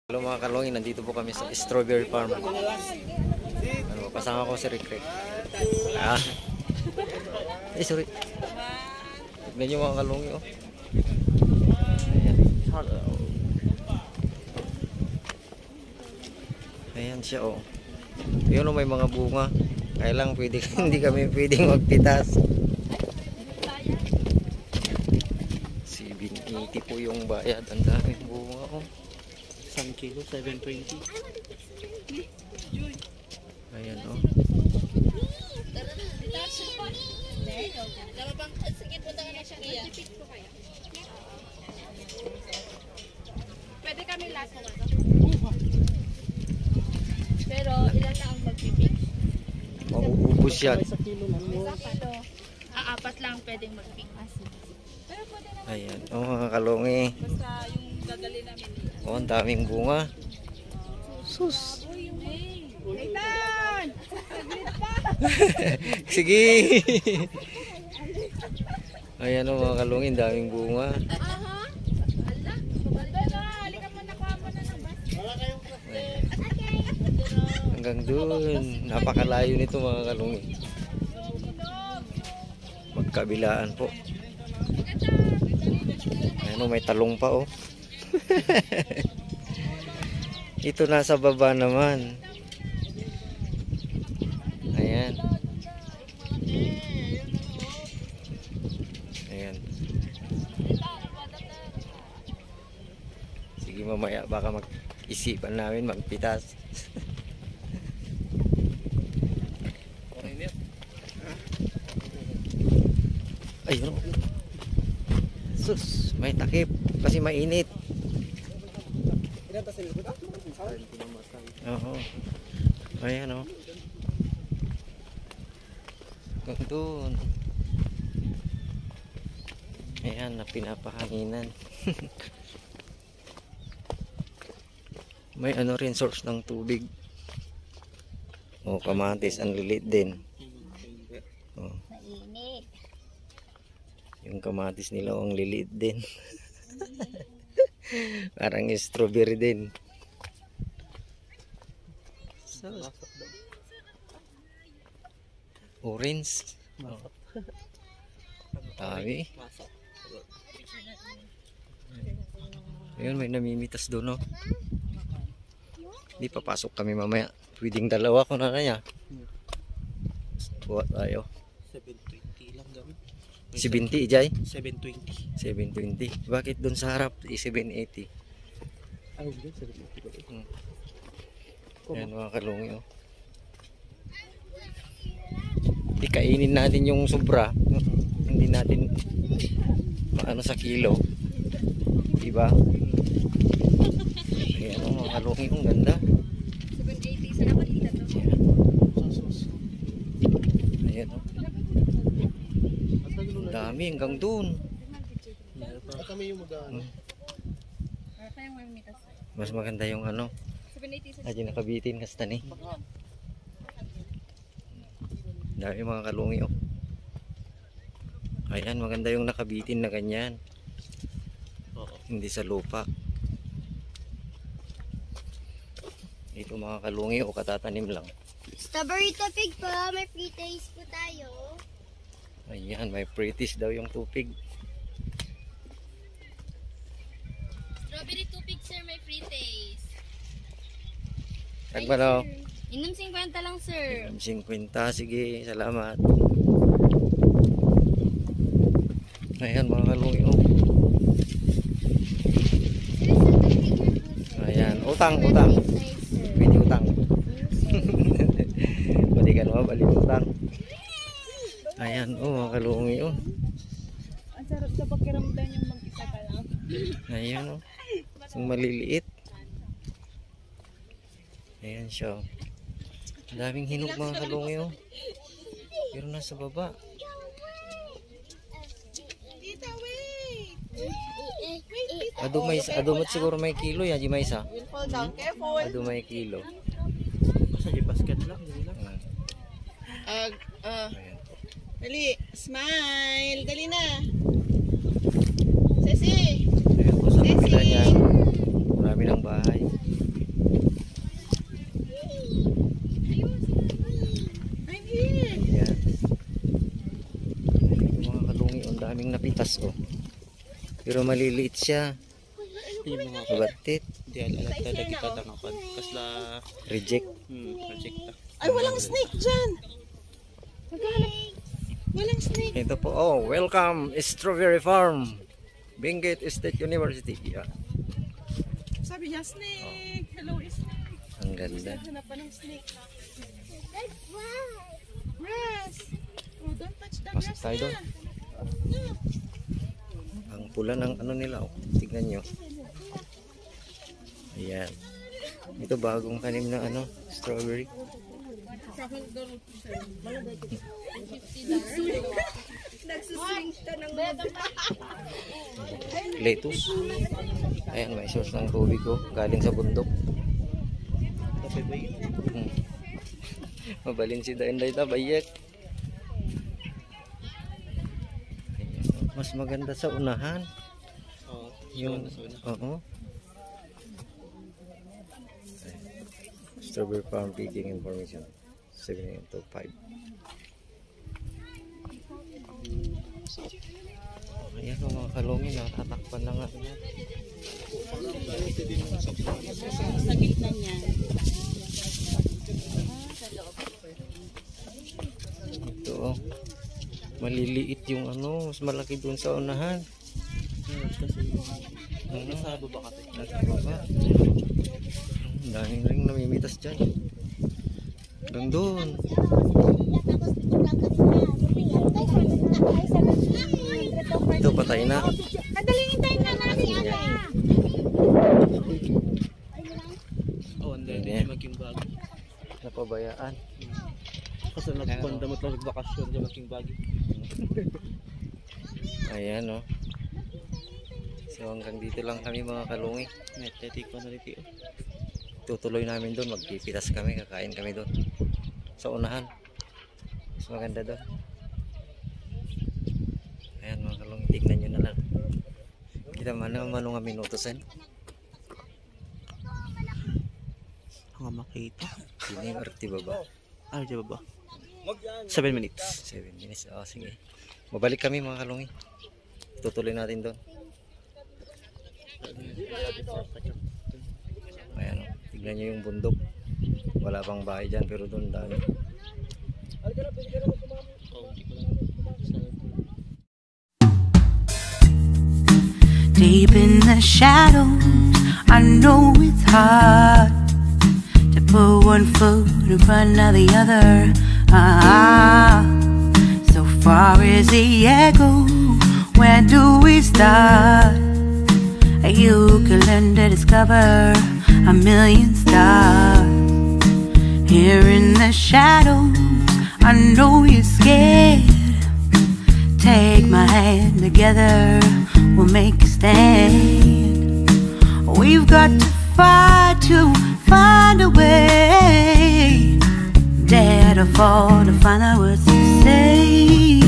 Hello mga kalongin, nandito po kami sa strawberry farm. Kasama ko si Rick. Sorry. Tignan nyo mga kalongin, oh. Ayan siya, oh. Yun, oh, may mga bunga. Kaya lang pwede, hindi kami pwedeng magpitas. 780 po yung bayad. Ang daming bunga, oh. 1 kilo, 720. Ayan, oh. Pwede kami laso nga. Pero ilan na ang magpipik? Mauubos yan. Sa kilo lang mo. Apat lang pwedeng magpik. Pero pwede naman. Ayan, oh mga kalongi. Basta yung dadali namin. Oh, ang daming bunga. Sus. Nathan! Sige. Ayan, oh mga kalongi, daming bunga. Aha. Ala. Banda, halika mo nakuha mo na ng bus. Hanggang dun. Napakalayo nito mga kalongi. Magkabilaan po. Ayan, oh, may talong pa, oh. Ito nasa baba naman. Ayan. Ayan. Sige, mamaya baka mag-isipan namin magpitas. Ayun. Sus, may takip kasi mainit. Oo. Ayan, oh. Hanggang doon. Ayan, na pinapahanginan. May ano rin source ng tubig. Oh, kamatis, ang lilit din. Oh. Mainit. Yung kamatis nila ang lilit din. Parang strawberry din. So, orange. Oh. Tabi. Ayun, may namimitas doon, no? Hindi papasok kami mamaya. Pwedeng dalawa ko na niya. Buat tayo. 720 lang gawin. 70, Jay? 720. 720. Bakit doon sa harap 780? Ay, hindi, 720. Ayan mga kalungi, oh. Hindi kainin natin yung sobra. Hindi natin maano sa kilo. Diba? Ayan, oh, mga kalungi, ang ganda. 780 sa naman dito to. Ayan, oh. Ang dami hanggang doon. Kami yung mag-ano. Mas maganda yung ano. 780 sa Ayan, nakabitin kas tani. Dami mga kalungi, oh. Ayan, maganda yung nakabitin na ganyan. Hindi sa lupa. Ito mga kalungi, o katatanim lang. Strawberry tupig po, may free taste po tayo. Ayan, may pretties daw yung tupig. Strawberry tupig, sir, may free taste. Tagba daw. Inom 50 lang, sir. 50, sige, salamat. Ayan mga kalungi, oh. Ayan, utang. Pwede utang. Pwede ka naman, balik utang. Ayan, oh mga kalungi, oh. Ang sarap sa pakiramdam yung mag-isa ka lang. Ayan, oh. Yung maliliit. Ayan siya, oh. Ang daming hinog mga kalungi, oh. Pero nasa baba. Adumat siguro may kilo yan, di may isa. Adu may kilo. Basta di basket lang. Ayan. Dali, smile. Dali na. Sesi. Ayan po sa kabila niyan. dami ng bahay. I'm here. Ayan. Yung mga kalungi, ang daming napitas oh. Pero maliliit siya. Yung mga Mabatit. di alam talaga kita tangapan. Kasla Reject. project ta. Ay, walang snake dyan. Walang snake. Ito po. Oh, welcome Strawberry Farm. Benguet State University. Yeah. Sabi niya, snake. Hello, snake. Ang ganda. Hanapan ng snake. That's why. Grass. Oh, don't touch the Pasok grass tayo doon. na. Ang pula ng ano nila. Oh. Tignan nyo. Ayan. Ito bagong tanim na ano, strawberry. Lettuce. Ayan, may source ng tubig ko. Galing sa bundok. Tapos ba yun? Mabalin si Dainday tabayek. Mas maganda sa unahan. Oo. Yung, oo. Strawberry Farm Feeding Information 7 to 5. Ayan o mga kalungi, natatakpan na nga yan. Sa gitna niya. Ito o. Maliliit yung ano, mas malaki dun sa unahan. Nasa baba kasi. Nasa baba. Ang daming ring namimitas dyan. Doon. Ito patay na. Kadalingin tayo na namin ate. Oh, and then Ayan. maging bago. Napabayaan. Kasi nagpandamot lang bakasyon dyan maging bago. Ayan o. So hanggang dito lang kami mga kalungi. Metetik ko na rin tiyo. Tutuloy namin doon, magpipitas kami, kakain kami doon sa unahan. Mas maganda doon. Ayan mga kalungi, tignan nyo na lang. Kita manong minutosan. Ang makita. Sini yung arti baba. Ah, dyan baba. 7 minutes. 7 minutes. Oh, sige. Mabalik kami mga kalungi. Tutuloy natin doon. Ayan o. Tignan nyo yung bundok. Wala pang bahay dyan pero doon dami. Deep in the shadows, I know it's hard to put one foot in front of the other. So far is the echo, where do we start? You can learn to discover a million stars. Here in the shadows, I know you're scared. Take my hand, together we'll make a stand. We've got to fight to find a way. Dare to fall to find out what to say.